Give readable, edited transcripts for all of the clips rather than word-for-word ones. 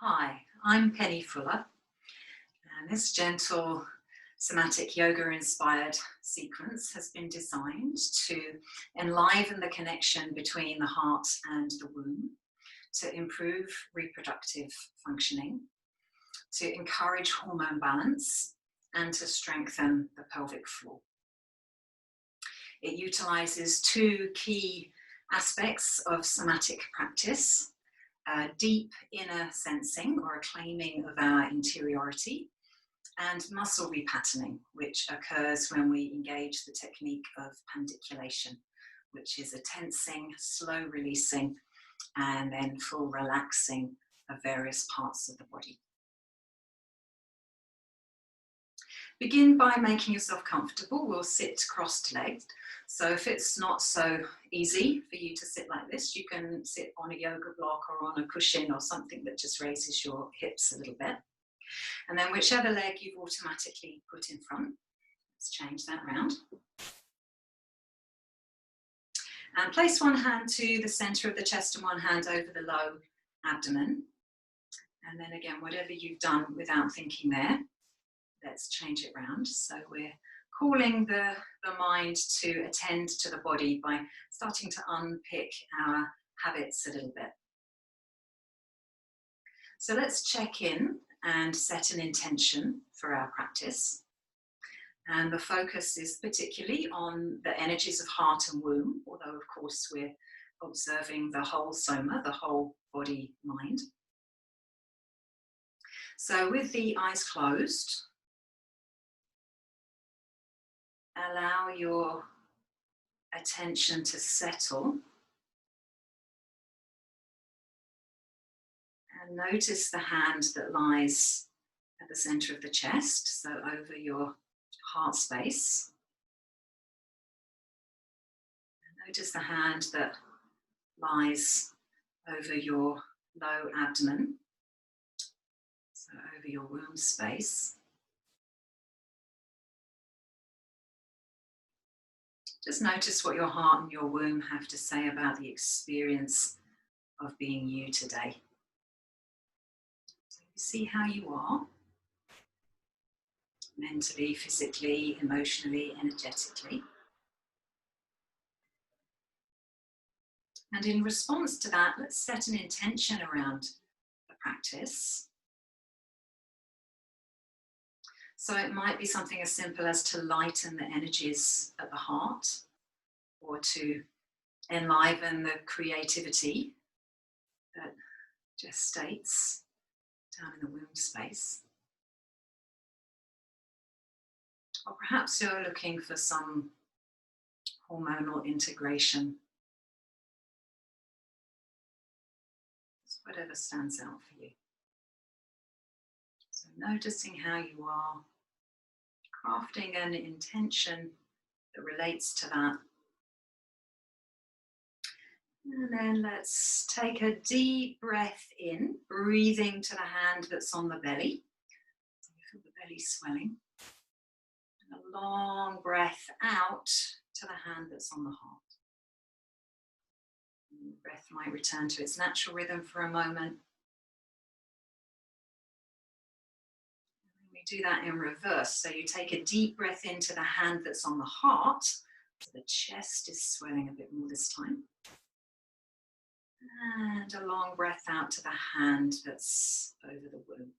Hi, I'm Penny Fuller, and this gentle somatic yoga inspired sequence has been designed to enliven the connection between the heart and the womb, to improve reproductive functioning, to encourage hormone balance, and to strengthen the pelvic floor. It utilizes two key aspects of somatic practice: deep inner sensing or a claiming of our interiority, and muscle repatterning, which occurs when we engage the technique of pandiculation, which is a tensing, slow releasing, and then full relaxing of various parts of the body. Begin by making yourself comfortable. We'll sit crossed-legged. So if it's not so easy for you to sit like this, you can sit on a yoga block or on a cushion or something that just raises your hips a little bit. And then whichever leg you've automatically put in front, let's change that round. And place one hand to the center of the chest and one hand over the low abdomen. And then again, whatever you've done without thinking there, let's change it round. So we're calling the mind to attend to the body by starting to unpick our habits a little bit. So let's check in and set an intention for our practice. And the focus is particularly on the energies of heart and womb, although of course we're observing the whole soma, the whole body mind. So with the eyes closed, allow your attention to settle and notice the hand that lies at the center of the chest, so over your heart space. And notice the hand that lies over your low abdomen, so over your womb space. Just notice what your heart and your womb have to say about the experience of being you today. So see how you are, mentally, physically, emotionally, energetically. And in response to that, let's set an intention around the practice. So it might be something as simple as to lighten the energies at the heart, or to enliven the creativity that gestates down in the womb space. Or perhaps you're looking for some hormonal integration. It's whatever stands out for you. So noticing how you are, crafting an intention that relates to that. And then let's take a deep breath in, breathing to the hand that's on the belly. So you feel the belly swelling. And a long breath out to the hand that's on the heart. And the breath might return to its natural rhythm for a moment. We do that in reverse. So you take a deep breath into the hand that's on the heart. So the chest is swelling a bit more this time. And a long breath out to the hand that's over the womb.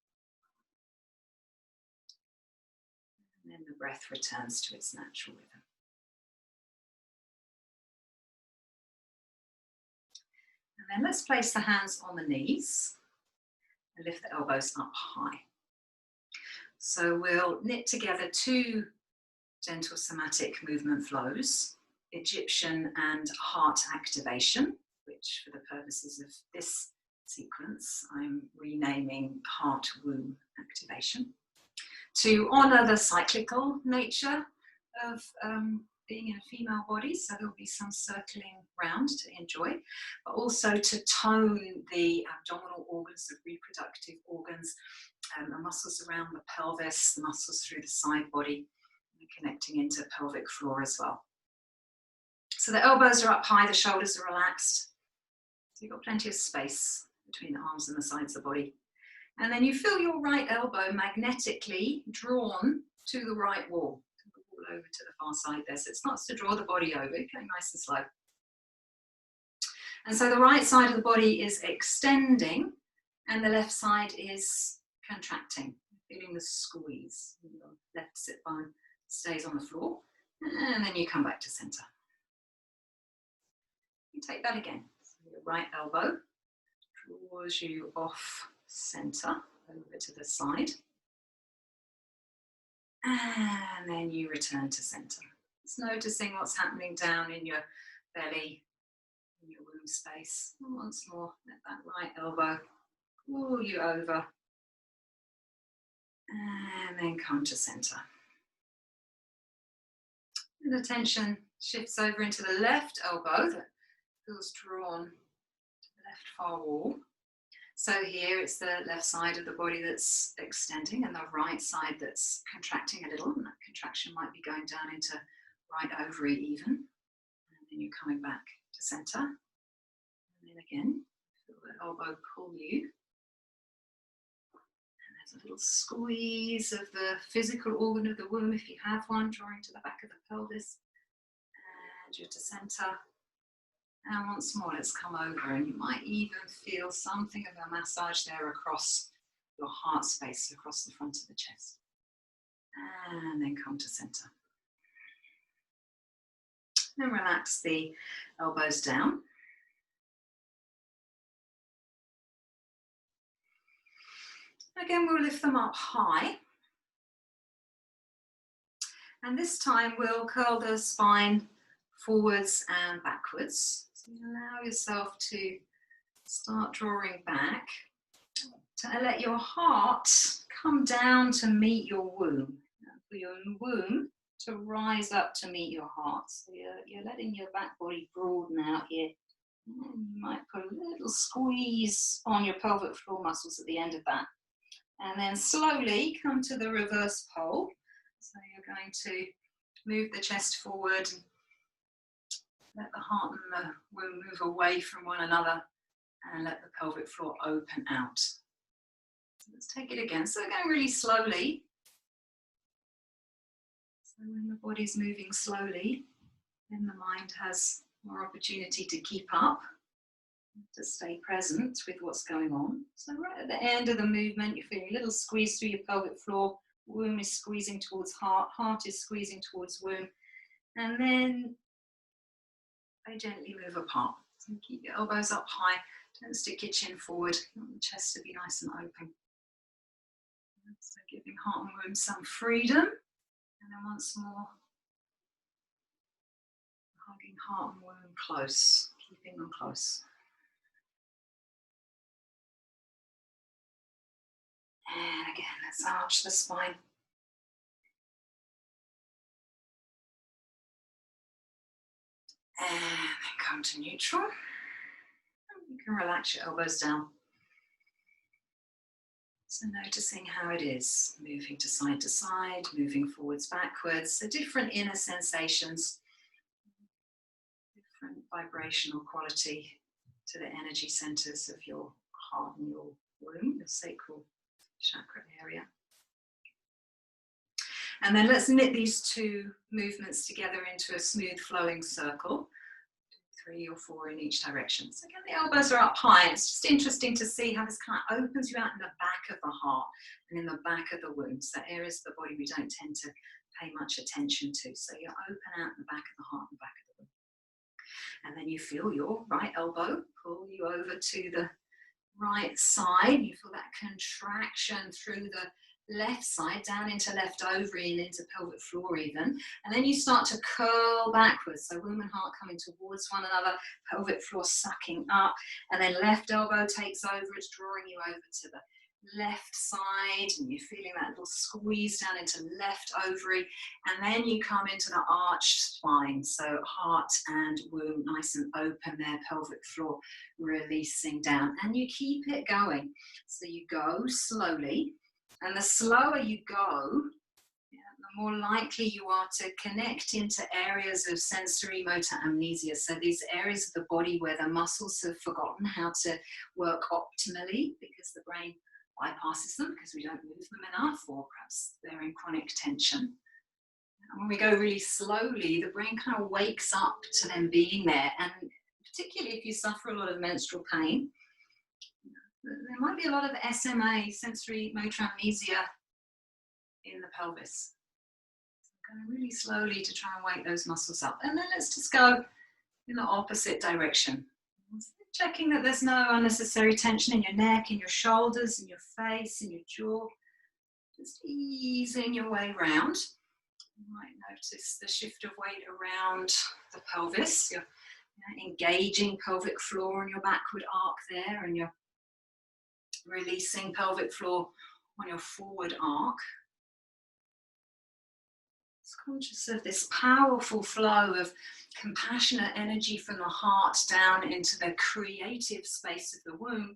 And then the breath returns to its natural rhythm. And then let's place the hands on the knees and lift the elbows up high. So we'll knit together two gentle somatic movement flows, Egyptian and heart activation, which for the purposes of this sequence, I'm renaming heart womb activation, to honor the cyclical nature of being in a female body. So there'll be some circling round to enjoy, but also to tone the abdominal organs, the reproductive organs, the muscles around the pelvis, the muscles through the side body, and connecting into pelvic floor as well. So the elbows are up high, the shoulders are relaxed. So you've got plenty of space between the arms and the sides of the body. And then you feel your right elbow magnetically drawn to the right wall. Over to the far side there. So it starts to draw the body over, going nice and slow. And so the right side of the body is extending and the left side is contracting. Feeling the squeeze. Your left sit bone stays on the floor. And then you come back to center. You take that again. So your right elbow draws you off center, over to the side. And then you return to center. Just noticing what's happening down in your belly, in your womb space. And once more, let that right elbow pull you over. And then come to center. And the attention shifts over into the left elbow that feels drawn to the left far wall. So here it's the left side of the body that's extending and the right side that's contracting a little. And that contraction might be going down into right ovary even. And then you're coming back to center. And then again, feel the elbow pull you. And there's a little squeeze of the physical organ of the womb, if you have one, drawing to the back of the pelvis. And you're to center. And once more, let's come over, and you might even feel something of a massage there across your heart space, across the front of the chest. And then come to center. And relax the elbows down. Again, we'll lift them up high. And this time we'll curl the spine forwards and backwards. So you allow yourself to start drawing back, to let your heart come down to meet your womb. For your womb to rise up to meet your heart. So you're letting your back body broaden out here. And you might put a little squeeze on your pelvic floor muscles at the end of that. And then slowly come to the reverse pole. So you're going to move the chest forward. Let the heart and the womb move away from one another and let the pelvic floor open out. So let's take it again. So going really slowly. So when the body's moving slowly, then the mind has more opportunity to keep up, to stay present with what's going on. So right at the end of the movement, you're feeling a little squeeze through your pelvic floor. Womb is squeezing towards heart. Heart is squeezing towards womb. And then they gently move apart. So keep your elbows up high. Don't stick your chin forward. You want the chest to be nice and open. So giving heart and womb some freedom. And then once more, hugging heart and womb close, keeping them close. And again, let's arch the spine. And then come to neutral. You can relax your elbows down. So noticing how it is, moving to side, moving forwards, backwards. So different inner sensations, different vibrational quality to the energy centers of your heart and your womb, your sacral chakra area. And then let's knit these two movements together into a smooth flowing circle. 3 or 4 in each direction. So again, the elbows are up high. It's just interesting to see how this kind of opens you out in the back of the heart and in the back of the womb. So areas of the body we don't tend to pay much attention to. So you open out in the back of the heart and the back of the womb. And then you feel your right elbow pull you over to the right side. You feel that contraction through the left side down into left ovary and into pelvic floor even, and then you start to curl backwards, so womb and heart coming towards one another, pelvic floor sucking up, and then left elbow takes over, it's drawing you over to the left side, and you're feeling that little squeeze down into left ovary, and then you come into the arched spine, so heart and womb nice and open there, pelvic floor releasing down, and you keep it going. So you go slowly. And the slower you go, the more likely you are to connect into areas of sensory motor amnesia. So these areas of the body where the muscles have forgotten how to work optimally because the brain bypasses them because we don't move them enough, or perhaps they're in chronic tension. And when we go really slowly, the brain kind of wakes up to them being there. And particularly if you suffer a lot of menstrual pain, there might be a lot of SMA, sensory motor amnesia, in the pelvis. So going really slowly to try and wake those muscles up. And then let's just go in the opposite direction. Checking that there's no unnecessary tension in your neck, in your shoulders, in your face, in your jaw. Just easing your way around. You might notice the shift of weight around the pelvis. You're engaging pelvic floor on your backward arc there, and you're releasing pelvic floor on your forward arc. Just conscious of this powerful flow of compassionate energy from the heart down into the creative space of the womb,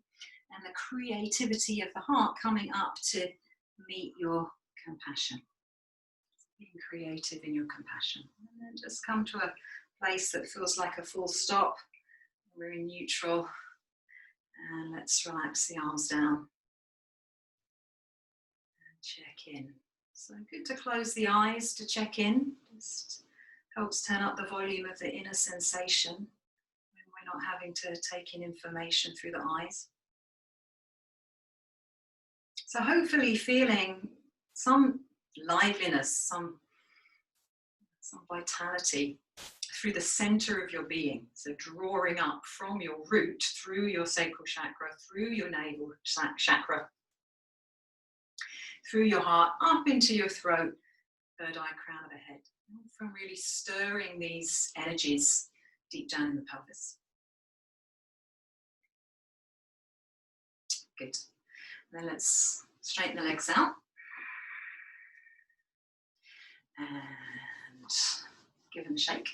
and the creativity of the heart coming up to meet your compassion. Being creative in your compassion. And then just come to a place that feels like a full stop. We're in neutral. And let's relax the arms down. And check in. So good to close the eyes to check in. Just helps turn up the volume of the inner sensation when we're not having to take in information through the eyes. So hopefully feeling some liveliness, some vitality through the center of your being. So drawing up from your root, through your sacral chakra, through your navel chakra, through your heart, up into your throat, third eye, crown of the head. From really stirring these energies deep down in the pelvis. Good. Then let's straighten the legs out. And give them a shake.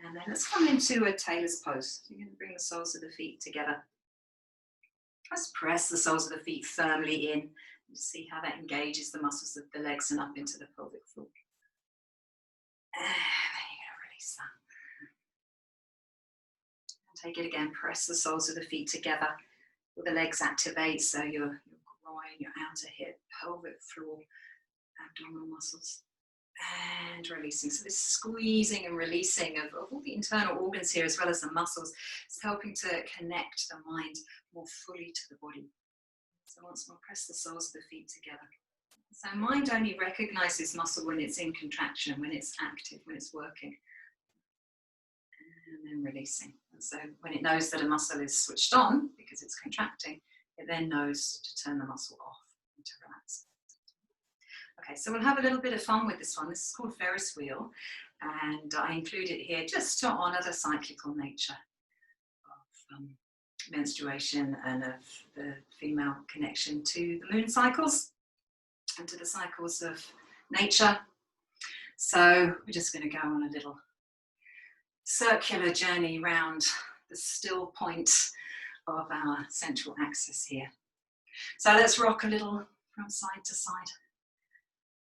And then let's come into a tailor's pose. You're going to bring the soles of the feet together. Just press the soles of the feet firmly in. You see how that engages the muscles of the legs and up into the pelvic floor. And then you're going to release that. And take it again. Press the soles of the feet together. Will the legs activate, so your groin, your outer hip, pelvic floor, abdominal muscles. And releasing. So this squeezing and releasing of all the internal organs here, as well as the muscles, is helping to connect the mind more fully to the body. So once more, press the soles of the feet together. So mind only recognizes muscle when it's in contraction, when it's active, when it's working. And then releasing. And so when it knows that a muscle is switched on, because it's contracting, it then knows to turn the muscle off and to relax. Okay, so we'll have a little bit of fun with this one. This is called Ferris wheel, and I include it here just to honour the cyclical nature of menstruation and of the female connection to the moon cycles and to the cycles of nature. So we're just going to go on a little circular journey around the still point of our central axis here. So let's rock a little from side to side.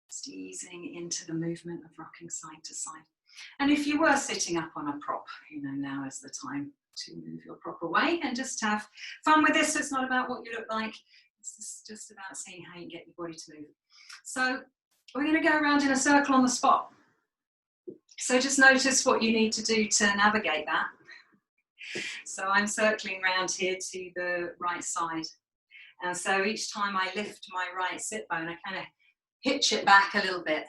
Just easing into the movement of rocking side to side. And if you were sitting up on a prop, now is the time to move your prop away and just have fun with this. So it's not about what you look like. It's just about seeing how you get your body to move. So we're going to go around in a circle on the spot. So just notice what you need to do to navigate that. So I'm circling around here to the right side. And so each time I lift my right sit bone, I kind of hitch it back a little bit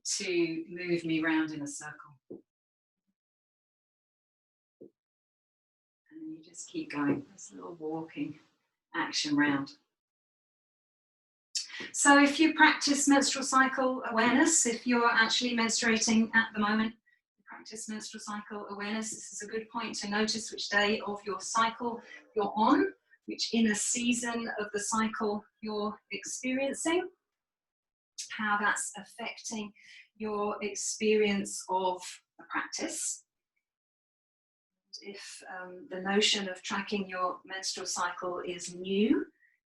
to move me round in a circle. And you just keep going, this little walking action round. So if you practice menstrual cycle awareness, if you're actually menstruating at the moment, practice menstrual cycle awareness, this is a good point to notice which day of your cycle you're on, which inner season of the cycle you're experiencing, how that's affecting your experience of the practice. If the notion of tracking your menstrual cycle is new,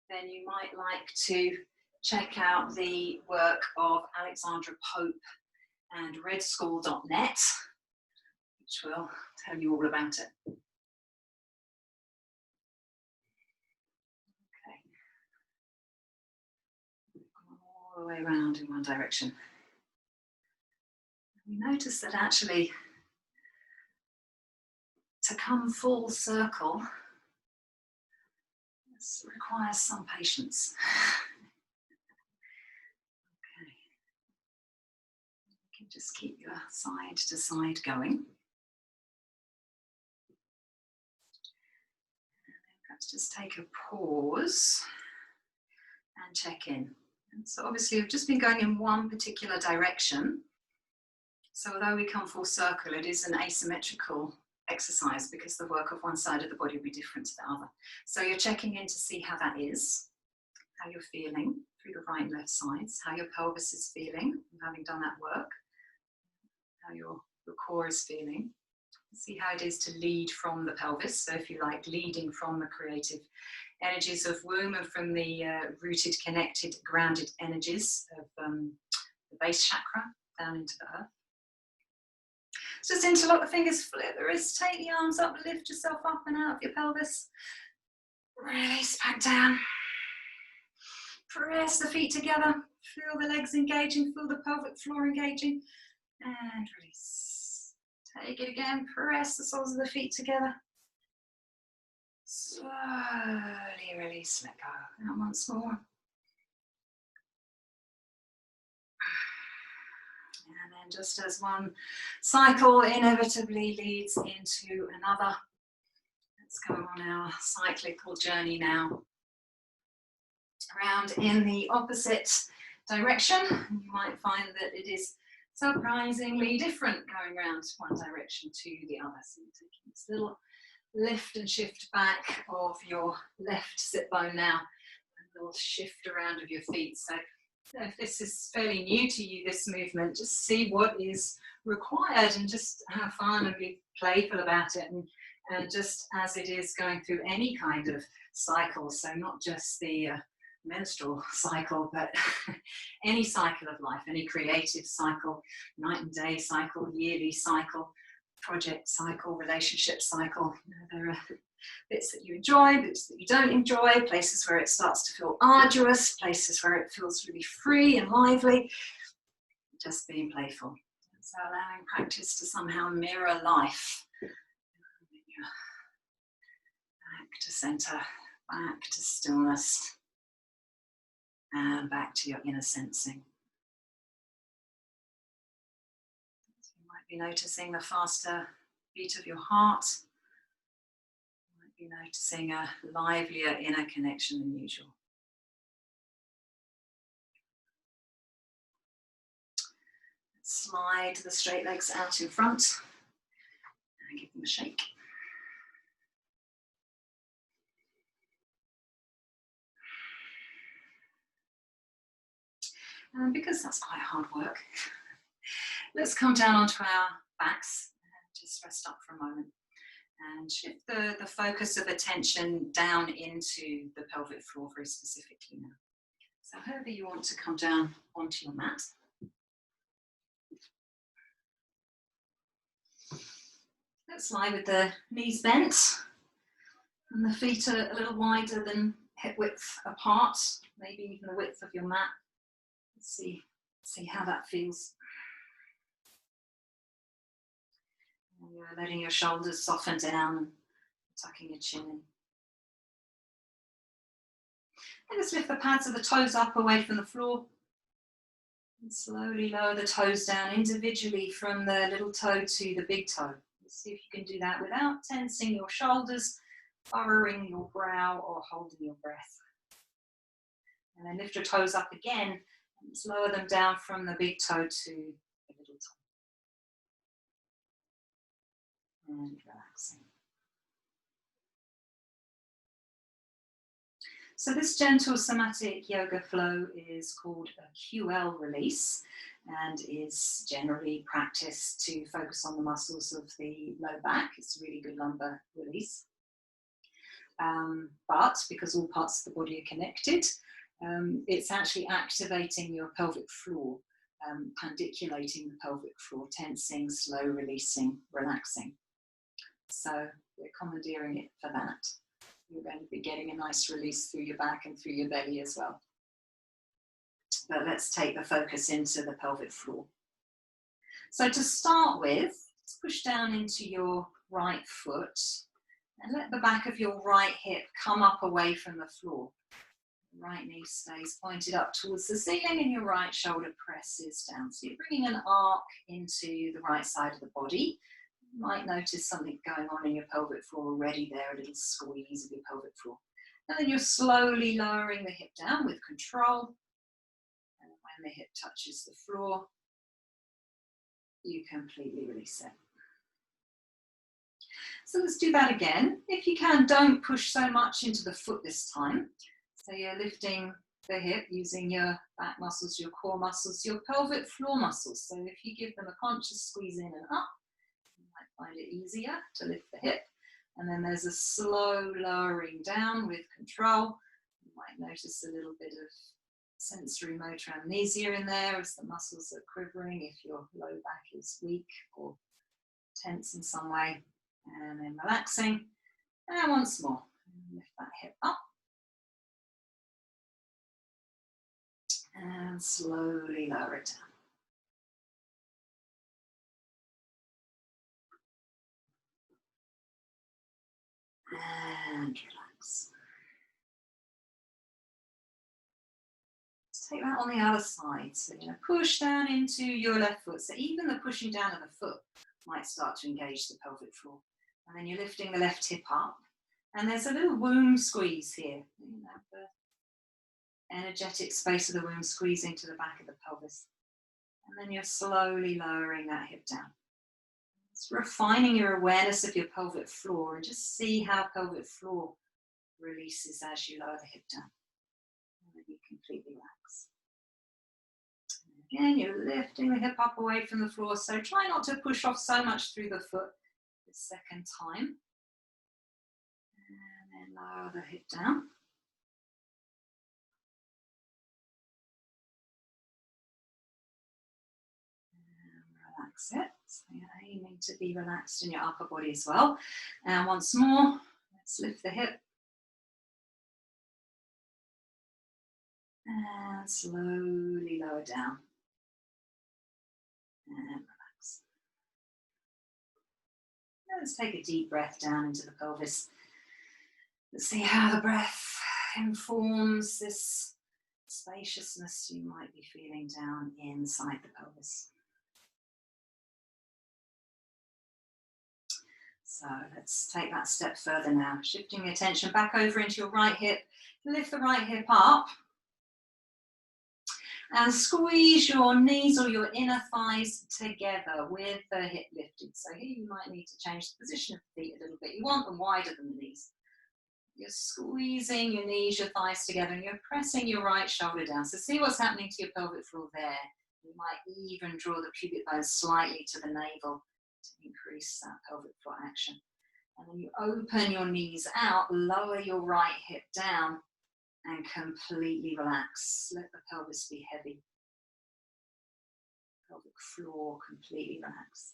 then you might like to check out the work of Alexandra Pope and redschool.net, which will tell you all about it. Okay. All the way around in one direction. We notice that actually, to come full circle, this requires some patience. Okay. You can just keep your side to side going. And then perhaps just take a pause and check in. And so obviously we've just been going in one particular direction. So although we come full circle, it is an asymmetrical exercise because the work of one side of the body will be different to the other. So you're checking in to see how that is, how you're feeling through the right and left sides, how your pelvis is feeling, having done that work, how your core is feeling. See how it is to lead from the pelvis. So if you like, leading from the creative energies of womb and from the rooted, connected, grounded energies of the base chakra down into the earth. Just interlock the fingers, flip the wrists, take the arms up, lift yourself up and out of your pelvis. Release back down. Press the feet together. Feel the legs engaging, feel the pelvic floor engaging. And release. Take it again, press the soles of the feet together. Slowly release, let go. And once more. And then just as one cycle inevitably leads into another, let's go on our cyclical journey now. Around in the opposite direction. You might find that it is surprisingly different going around one direction to the other. So you're taking this little lift and shift back of your left sit bone now, a little shift around of your feet. So if this is fairly new to you, this movement, just see what is required and just have fun and be playful about it. And just as it is going through any kind of cycle, so not just the menstrual cycle, but any cycle of life, any creative cycle, night and day cycle, yearly cycle, project cycle, relationship cycle. You know, there are bits that you enjoy, bits that you don't enjoy, places where it starts to feel arduous, places where it feels really free and lively. Just being playful. So allowing practice to somehow mirror life. Back to center, back to stillness, and back to your inner sensing. So you might be noticing the faster beat of your heart. You might be noticing a livelier inner connection than usual. Slide the straight legs out in front and give them a shake. And because that's quite hard work, let's come down onto our backs and just rest up for a moment and shift the focus of attention down into the pelvic floor very specifically now. So however you want to come down onto your mat. Let's lie with the knees bent and the feet are a little wider than hip width apart, maybe even the width of your mat. Let's see how that feels. And you're letting your shoulders soften down and tucking your chin in. And just lift the pads of the toes up away from the floor. And slowly lower the toes down individually from the little toe to the big toe. Let's see if you can do that without tensing your shoulders, furrowing your brow, or holding your breath. And then lift your toes up again and just lower them down from the big toe to the little toe. And relaxing. So this gentle somatic yoga flow is called a QL release and is generally practiced to focus on the muscles of the low back. It's a really good lumbar release. But because all parts of the body are connected, it's actually activating your pelvic floor pandiculating the pelvic floor, tensing, slow releasing, relaxing. So we're commandeering it for that. You're going to be getting a nice release through your back and through your belly as well. But let's take the focus into the pelvic floor. So to start with, let's push down into your right foot and let the back of your right hip come up away from the floor. The right knee stays pointed up towards the ceiling and your right shoulder presses down. So you're bringing an arc into the right side of the body. You might notice something going on in your pelvic floor already there, a little squeeze of your pelvic floor. And then you're slowly lowering the hip down with control. And when the hip touches the floor, you completely release it. So let's do that again. If you can, don't push so much into the foot this time. So you're lifting the hip using your back muscles, your core muscles, your pelvic floor muscles. So if you give them a conscious squeeze in and up, you might find it easier to lift the hip. And then there's a slow lowering down with control. You might notice a little bit of sensory motor amnesia in there as the muscles are quivering if your low back is weak or tense in some way. And then relaxing. And once more, lift that hip up. And slowly lower it down. And relax. Let's take that on the other side. So you're going to push down into your left foot. So even the pushing down of the foot might start to engage the pelvic floor. And then you're lifting the left hip up. And there's a little womb squeeze here. You know, the energetic space of the womb squeezing to the back of the pelvis. And then you're slowly lowering that hip down. It's refining your awareness of your pelvic floor and just see how pelvic floor releases as you lower the hip down. And then you completely relax. And again, you're lifting the hip up away from the floor, so try not to push off so much through the foot the second time. And then lower the hip down. Relax it. So you're aiming to be relaxed in your upper body as well. And once more, let's lift the hip. And slowly lower down. And relax. Now let's take a deep breath down into the pelvis. Let's see how the breath informs this spaciousness you might be feeling down inside the pelvis. So let's take that step further now, shifting the attention back over into your right hip. Lift the right hip up and squeeze your knees or your inner thighs together with the hip lifted. So here you might need to change the position of the feet a little bit. You want them wider than the knees. You're squeezing your knees, your thighs together, and you're pressing your right shoulder down. So see what's happening to your pelvic floor there. You might even draw the pubic bone slightly to the navel to increase that pelvic floor action. And then you open your knees out, lower your right hip down, and completely relax. Let the pelvis be heavy. Pelvic floor completely relax.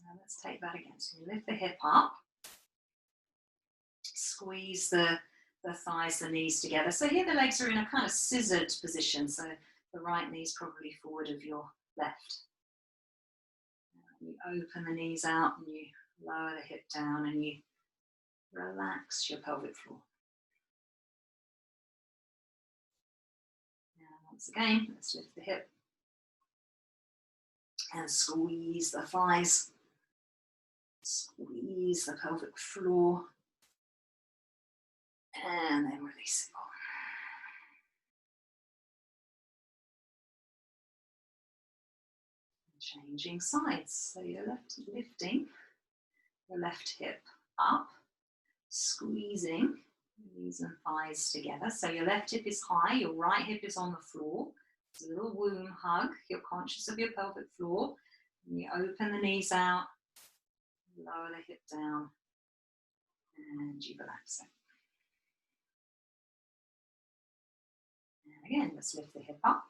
Now let's take that again. So you lift the hip up, squeeze the thighs, the knees together. So here the legs are in a kind of scissored position. So the right knee is probably forward of your left. You open the knees out and you lower the hip down and you relax your pelvic floor. Now once again, let's lift the hip and squeeze the thighs, squeeze the pelvic floor, and then release it all. Changing sides. So you're lifting your left hip up, squeezing your knees and thighs together. So your left hip is high, your right hip is on the floor. There's a little womb hug. You're conscious of your pelvic floor. And you open the knees out, lower the hip down, and you relax it. And again, let's lift the hip up.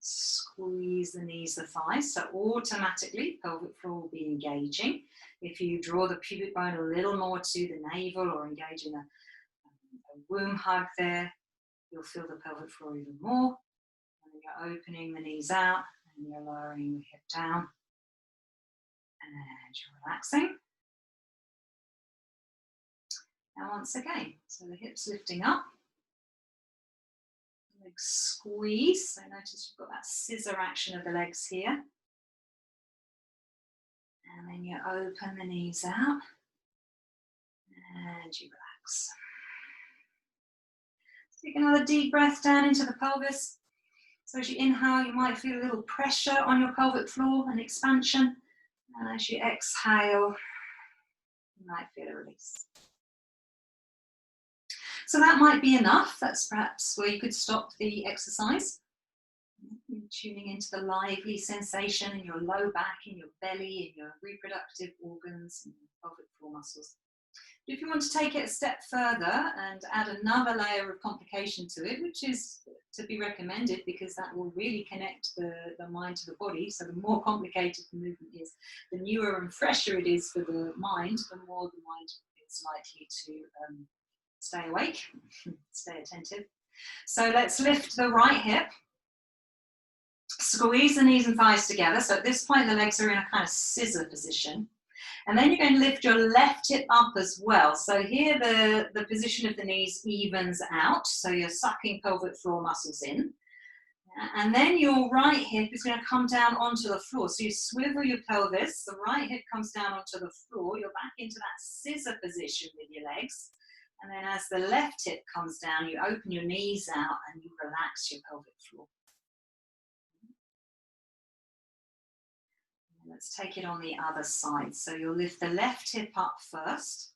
Squeeze the knees, the thighs, so automatically pelvic floor will be engaging. If you draw the pubic bone a little more to the navel or engage in a womb hug there, you'll feel the pelvic floor even more. And then you're opening the knees out and you're lowering the hip down and you're relaxing. Now once again, so the hips lifting up, legs squeeze. So notice you've got that scissor action of the legs here. And then you open the knees out and you relax. Take another deep breath down into the pelvis. So as you inhale, you might feel a little pressure on your pelvic floor and expansion. And as you exhale, you might feel a release. So that might be enough. That's perhaps where you could stop the exercise. You're tuning into the lively sensation in your low back, in your belly, in your reproductive organs, and your pelvic floor muscles. But if you want to take it a step further and add another layer of complication to it, which is to be recommended because that will really connect the mind to the body. So the more complicated the movement is, the newer and fresher it is for the mind, the more the mind is likely to stay awake, stay attentive. So let's lift the right hip. Squeeze the knees and thighs together. So at this point, the legs are in a kind of scissor position. And then you're going to lift your left hip up as well. So here the position of the knees evens out. So you're sucking pelvic floor muscles in. And then your right hip is going to come down onto the floor. So you swivel your pelvis. The right hip comes down onto the floor. You're back into that scissor position with your legs. And then as the left hip comes down, you open your knees out and you relax your pelvic floor. Let's take it on the other side. So you'll lift the left hip up first.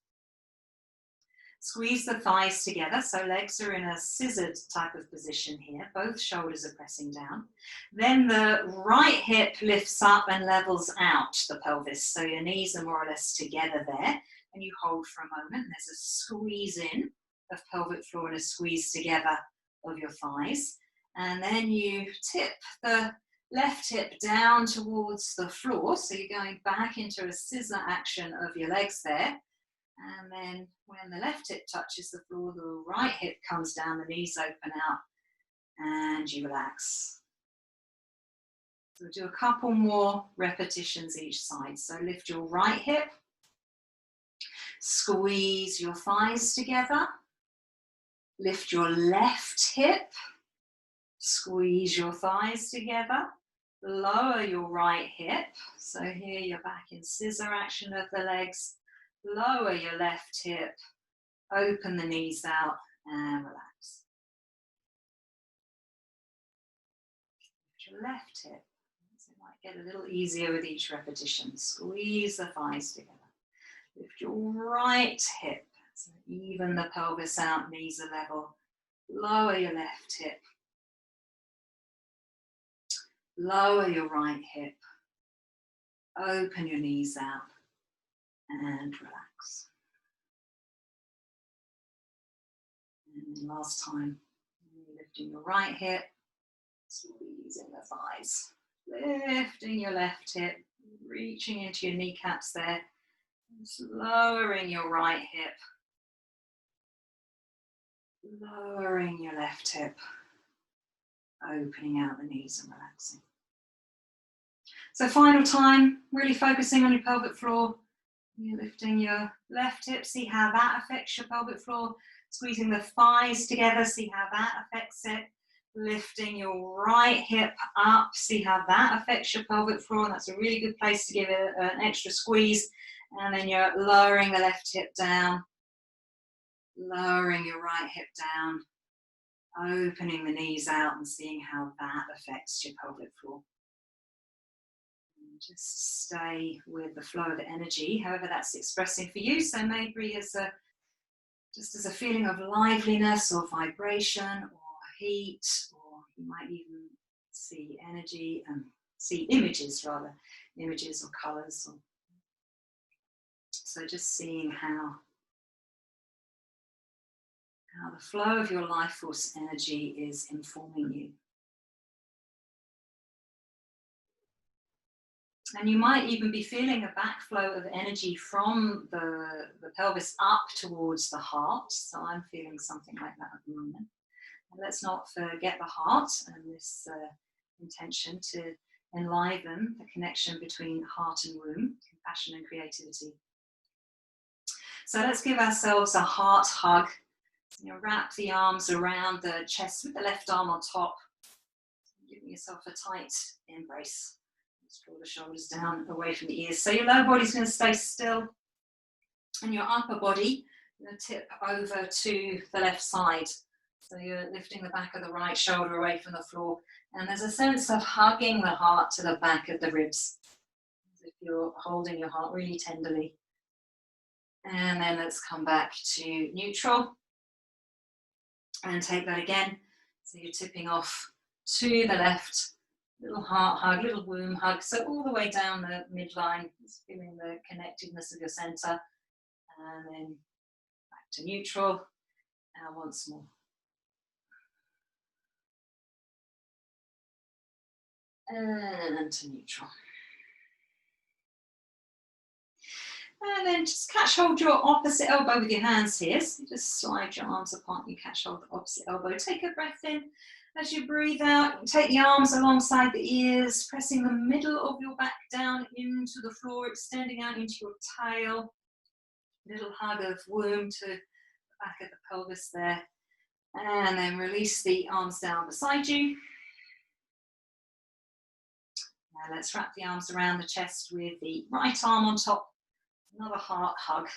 Squeeze the thighs together. So legs are in a scissored type of position here. Both shoulders are pressing down. Then the right hip lifts up and levels out the pelvis. So your knees are more or less together there. And you hold for a moment. There's a squeeze in of pelvic floor and a squeeze together of your thighs. And then you tip the left hip down towards the floor. So you're going back into a scissor action of your legs there. And then when the left hip touches the floor, the right hip comes down, the knees open out, and you relax. So we'll do a couple more repetitions each side. So lift your right hip. Squeeze your thighs together. Lift your left hip. Squeeze your thighs together. Lower your right hip. So here you're back in scissor action of the legs. Lower your left hip. Open the knees out and relax. Lift your left hip. So it might get a little easier with each repetition. Squeeze the thighs together. Lift your right hip. So even the pelvis out, knees are level. Lower your left hip. Lower your right hip. Open your knees out and relax. And then last time, lifting your right hip, squeezing the thighs. Lifting your left hip, reaching into your kneecaps there. Lowering your right hip. Lowering your left hip. Opening out the knees and relaxing. So final time, really focusing on your pelvic floor. You're lifting your left hip, see how that affects your pelvic floor. Squeezing the thighs together, see how that affects it. Lifting your right hip up, see how that affects your pelvic floor. And that's a really good place to give it an extra squeeze. And then you're lowering the left hip down. Lowering your right hip down. Opening the knees out and seeing how that affects your pelvic floor. And just stay with the flow of energy, however that's expressing for you. So maybe as just as a feeling of liveliness or vibration or heat, or you might even see energy and see images rather, images or colours. So just seeing how the flow of your life force energy is informing you. And you might even be feeling a backflow of energy from the pelvis up towards the heart. So I'm feeling something like that at the moment. And let's not forget the heart and this intention to enliven the connection between heart and womb, compassion and creativity. So let's give ourselves a heart hug. Wrap the arms around the chest with the left arm on top, giving yourself a tight embrace. Let's draw the shoulders down away from the ears. So your lower body's going to stay still, and your upper body going to tip over to the left side. So you're lifting the back of the right shoulder away from the floor, and there's a sense of hugging the heart to the back of the ribs, as if you're holding your heart really tenderly. And then let's come back to neutral and take that again. So you're tipping off to the left, little heart hug, little womb hug. So all the way down the midline, just feeling the connectedness of your center. And then back to neutral. And once more. And to neutral. And then just catch hold your opposite elbow with your hands here. So you just slide your arms apart and you catch hold the opposite elbow. Take a breath in. As you breathe out, you take the arms alongside the ears, pressing the middle of your back down into the floor, extending out into your tail. Little hug of womb to the back of the pelvis there. And then release the arms down beside you. Now let's wrap the arms around the chest with the right arm on top. Another heart hug.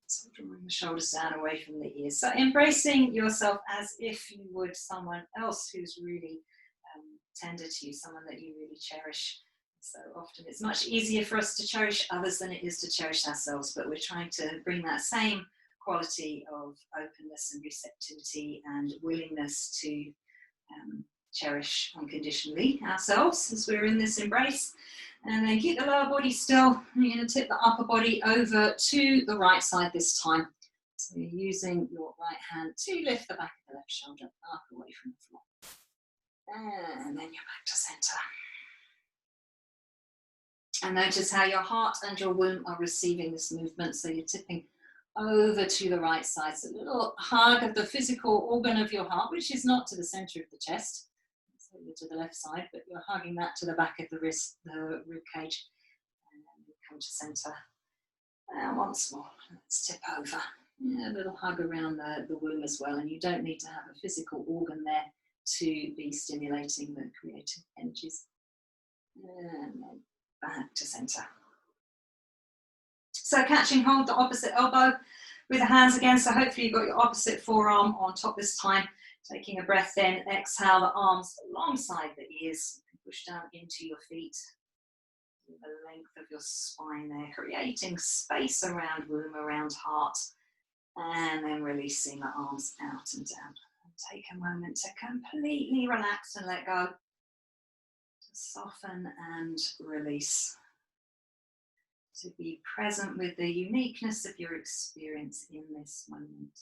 So drawing the shoulders down away from the ears. So embracing yourself as if you would someone else who's really tender to you, someone that you really cherish. So often it's much easier for us to cherish others than it is to cherish ourselves, but we're trying to bring that same quality of openness and receptivity and willingness to cherish unconditionally ourselves as we're in this embrace. And then keep the lower body still. You're going to tip the upper body over to the right side this time. So you're using your right hand to lift the back of the left shoulder up away from the floor. And then you're back to center. And notice how your heart and your womb are receiving this movement. So you're tipping over to the right side. So a little hug of the physical organ of your heart, which is not to the center of the chest. To the left side, but you're hugging that to the back of the wrist, the rib cage, and then you come to center. And once more, let's tip over. Yeah, a little hug around the womb as well, and you don't need to have a physical organ there to be stimulating the creative energies. And then back to center. So catching hold the opposite elbow with the hands again, so hopefully you've got your opposite forearm on top this time. Taking a breath in, exhale the arms alongside the ears, push down into your feet, the length of your spine there, creating space around womb, around heart, and then releasing the arms out and down. And take a moment to completely relax and let go, to soften and release, to be present with the uniqueness of your experience in this moment.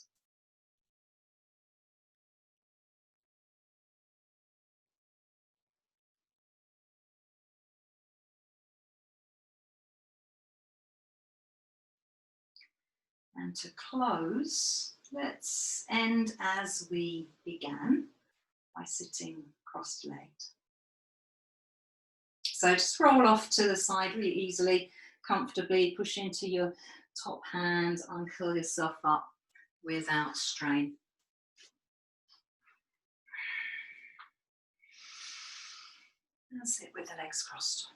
And to close, let's end as we began by sitting cross-legged. So just roll off to the side really easily, comfortably, push into your top hand, uncurl yourself up without strain. And sit with the legs crossed.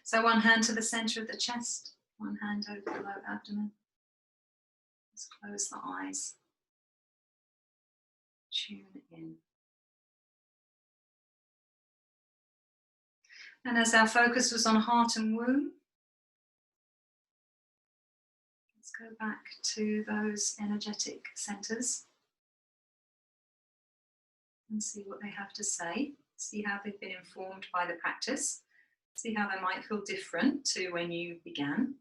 So one hand to the center of the chest, one hand over the low abdomen. Just close the eyes. Tune in. And as our focus was on heart and womb, let's go back to those energetic centers and see what they have to say. See how they've been informed by the practice. See how they might feel different to when you began.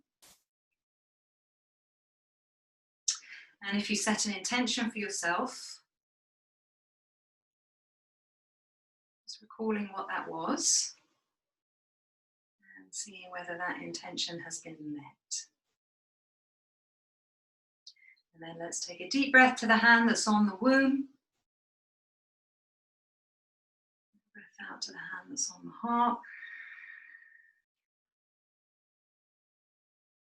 And if you set an intention for yourself, just recalling what that was and seeing whether that intention has been met. And then let's take a deep breath to the hand that's on the womb. Breath out to the hand that's on the heart.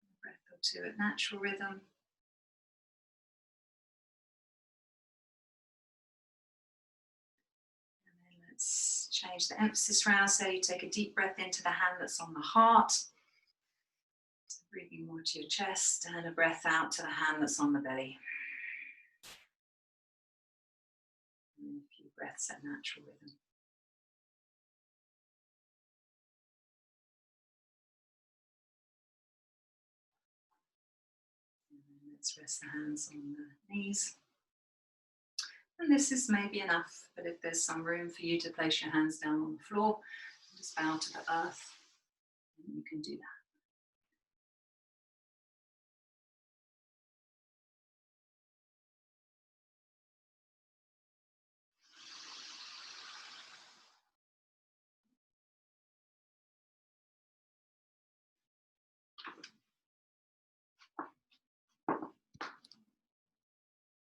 A breath or two at natural rhythm. And then let's change the emphasis round. So you take a deep breath into the hand that's on the heart. So breathing more to your chest, and a breath out to the hand that's on the belly. And a few breaths at natural rhythm. And then let's rest the hands on the knees. And this is maybe enough, but if there's some room for you to place your hands down on the floor, just bow to the earth, and you can do that.